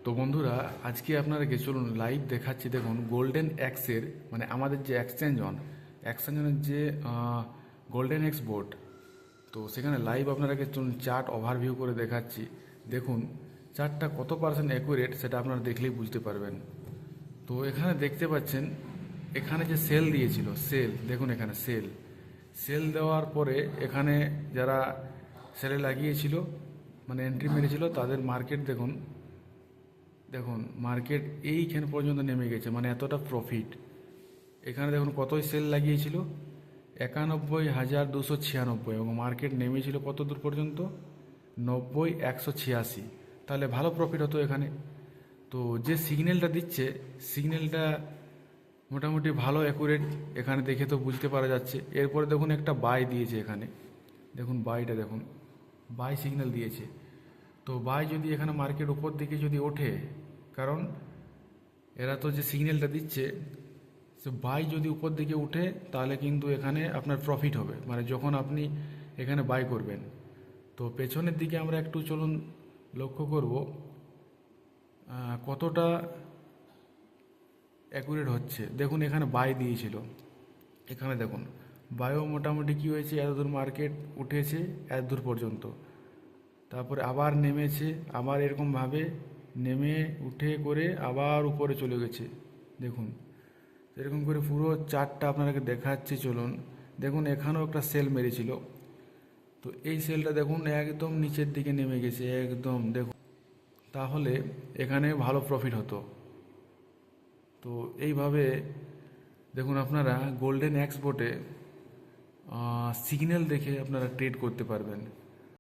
তো বন্ধুরা, আজকে আপনাদেরকে চলুন লাইভ দেখাচ্ছি। দেখুন গোল্ডেন এক্সের মানে আমাদের যে এক্সচেঞ্জনের যে গোল্ডেন এক্স বোর্ড, তো সেখানে লাইভ আপনাদেরকে চলুন চার্ট ওভারভিউ করে দেখাচ্ছি। দেখুন চার্টটা কত পার্সেন্ট অ্যাকুরেট সেটা আপনারা দেখলেই বুঝতে পারবেন। তো এখানে দেখতে পাচ্ছেন, এখানে যে সেল দিয়েছিল, সেল দেখুন, এখানে সেল সেল দেওয়ার পরে এখানে যারা সেলে লাগিয়েছিল মানে এন্ট্রি মেরেছিল তাদের মার্কেট দেখুন। দেখুন মার্কেট এইখানে পর্যন্ত নেমে গেছে, মানে এতটা প্রফিট। এখানে দেখুন কতই সেল লাগিয়েছিল, 91,296, এবং মার্কেট নেমেছিল কত দূর পর্যন্ত, 90,186। তাহলে ভালো প্রফিট হতো এখানে। তো যে সিগন্যালটা দিচ্ছে, সিগন্যালটা মোটামুটি ভালো অ্যাকুরেট, এখানে দেখে তো বুঝতে পারা যাচ্ছে। এরপরে দেখুন একটা বাই দিয়েছে এখানে, দেখুন বাইটা দেখুন, বাই সিগন্যাল দিয়েছে। তো বাই যদি এখানে মার্কেট উপর দিকে যদি ওঠে, কারণ এরা তো যে সিগন্যালটা দিচ্ছে, সে বাই যদি উপর দিকে উঠে তাহলে কিন্তু এখানে আপনার প্রফিট হবে, মানে যখন আপনি এখানে বাই করবেন। তো পেছনের দিকে আমরা একটু চলুন লক্ষ্য করব কতটা অ্যাকুরেট হচ্ছে। দেখুন এখানে বাই দিয়েছিল, এখানে দেখুন বায়ও মোটামুটি কী হয়েছে, এতদূর মার্কেট উঠেছে এতদূর পর্যন্ত, তারপরে আবার নেমেছে, আবার এরকমভাবে নেমে উঠে করে আবার উপরে চলে গেছে। দেখুন এরকম করে পুরো চার্টটা আপনাদেরকে দেখাচ্ছি চলুন। দেখুন এখানেও একটা সেল মেরেছিল, তো এই সেলটা দেখুন একদম নিচের দিকে নেমে গেছে একদম, দেখুন তাহলে এখানে ভালো প্রফিট হতো। তো এইভাবে দেখুন আপনারা গোল্ডেন এক্সপোর্টে সিগন্যাল দেখে আপনারা ট্রেড করতে পারবেন।